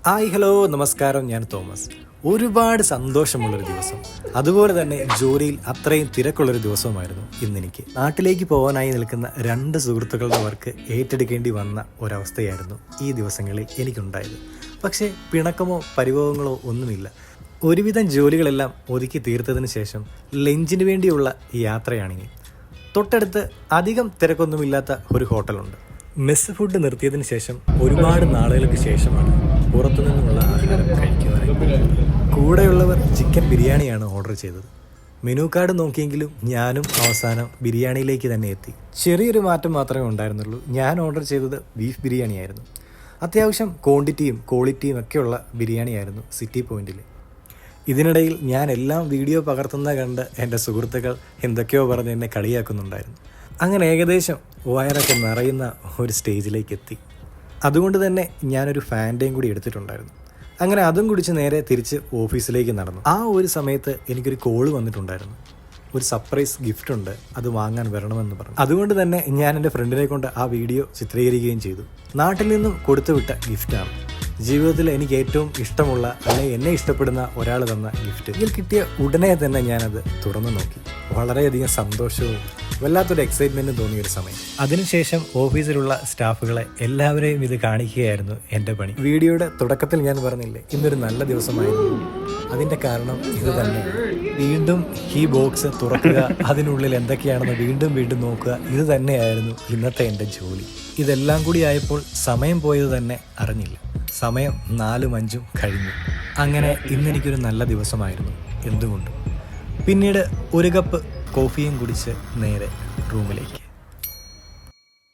Hi hello നമസ്കാരം. ഞാൻ Thomas. ഒരുപാട് സന്തോഷമുള്ളൊരു ദിവസം, അതുപോലെ തന്നെ ജോലിയിൽ അത്രയും തിരക്കുള്ളൊരു ദിവസവുമായിരുന്നു ഇന്നെനിക്ക്. നാട്ടിലേക്ക് പോകാനായി നിൽക്കുന്ന രണ്ട് സുഹൃത്തുക്കളുടെ വർക്ക് ഏറ്റെടുക്കേണ്ടി വന്ന ഒരവസ്ഥയായിരുന്നു ഈ ദിവസങ്ങളിൽ എനിക്കുണ്ടായത്. പക്ഷേ പിണക്കമോ പരിഭവങ്ങളോ ഒന്നുമില്ല. ഒരുവിധം ജോലികളെല്ലാം ഒതുക്കി തീർത്തതിന് ശേഷം ലഞ്ചിന് വേണ്ടിയുള്ള യാത്രയാണെങ്കിൽ തൊട്ടടുത്ത് അധികം തിരക്കൊന്നുമില്ലാത്ത ഒരു ഹോട്ടലുണ്ട്. മെസ്സ് ഫുഡ് നിർത്തിയതിന് ശേഷം ഒരുപാട് നാളുകൾക്ക് ശേഷമാണ് പുറത്തുനിന്നുള്ള ആഹാരം കഴിക്കുവാനായി. കൂടെയുള്ളവർ ചിക്കൻ ബിരിയാണിയാണ് ഓർഡർ ചെയ്തത്. മെനു കാർഡ് നോക്കിയെങ്കിലും ഞാനും അവസാനം ബിരിയാണിയിലേക്ക് തന്നെ എത്തി. ചെറിയൊരു മാറ്റം മാത്രമേ ഉണ്ടായിരുന്നുള്ളൂ. ഞാൻ ഓർഡർ ചെയ്തത് ബീഫ് ബിരിയാണിയായിരുന്നു. അത്യാവശ്യം ക്വാണ്ടിറ്റിയും ക്വാളിറ്റിയും ഒക്കെയുള്ള ബിരിയാണിയായിരുന്നു സിറ്റി പോയിന്റിൽ. ഇതിനിടയിൽ ഞാൻ എല്ലാം വീഡിയോ പകർത്തുന്ന കണ്ട് എൻ്റെ സുഹൃത്തുക്കൾ എന്തൊക്കെയോ പറഞ്ഞ് എന്നെ കളിയാക്കുന്നുണ്ടായിരുന്നു. അങ്ങനെ ഏകദേശം വയറൊക്കെ നിറയുന്ന ഒരു സ്റ്റേജിലേക്ക് എത്തി. അതുകൊണ്ട് തന്നെ ഞാനൊരു ഫാൻ്റെയും കൂടി എടുത്തിട്ടുണ്ടായിരുന്നു. അങ്ങനെ അതും കുടിച്ച് നേരെ തിരിച്ച് ഓഫീസിലേക്ക് നടന്നു. ആ ഒരു സമയത്ത് എനിക്കൊരു കോള് വന്നിട്ടുണ്ടായിരുന്നു. ഒരു സർപ്രൈസ് ഗിഫ്റ്റ് ഉണ്ട്, അത് വാങ്ങാൻ വരണമെന്ന് പറഞ്ഞു. അതുകൊണ്ട് തന്നെ ഞാൻ എൻ്റെ ഫ്രണ്ടിനെ കൊണ്ട് ആ വീഡിയോ ചിത്രീകരിക്കുകയും ചെയ്തു. നാട്ടിൽ നിന്നും കൊടുത്തുവിട്ട ഗിഫ്റ്റാണ്. ജീവിതത്തിൽ എനിക്ക് ഏറ്റവും ഇഷ്ടമുള്ള അല്ലെങ്കിൽ എന്നെ ഇഷ്ടപ്പെടുന്ന ഒരാൾ തന്ന ഗിഫ്റ്റ്. ഇതിൽ കിട്ടിയ ഉടനെ തന്നെ ഞാനത് തുറന്നു നോക്കി. വളരെയധികം സന്തോഷവും വല്ലാത്തൊരു എക്സൈറ്റ്മെൻറ്റും തോന്നിയൊരു സമയം. അതിനുശേഷം ഓഫീസിലുള്ള സ്റ്റാഫുകളെ എല്ലാവരെയും ഇത് കാണിക്കുകയായിരുന്നു എൻ്റെ പണി. വീഡിയോയുടെ തുടക്കത്തിൽ ഞാൻ പറഞ്ഞില്ലേ, ഇന്നൊരു നല്ല ദിവസമായിരുന്നു. അതിൻ്റെ കാരണം ഇത് തന്നെയാണ്. വീണ്ടും ഈ ബോക്സ് തുറക്കുക, അതിനുള്ളിൽ എന്തൊക്കെയാണെന്ന് വീണ്ടും വീണ്ടും നോക്കുക, ഇത് തന്നെയായിരുന്നു ഇന്നത്തെ എൻ്റെ ജോലി. ഇതെല്ലാം കൂടി ആയപ്പോൾ സമയം പോയത് തന്നെ അറിഞ്ഞില്ല. സമയം 4-5 കഴിഞ്ഞു. അങ്ങനെ ഇന്നെനിക്കൊരു നല്ല ദിവസമായിരുന്നു എന്തുകൊണ്ടും. പിന്നീട് ഒരു കപ്പ് കോഫിയും കുടിച്ച് നേരെ റൂമിലേക്ക്.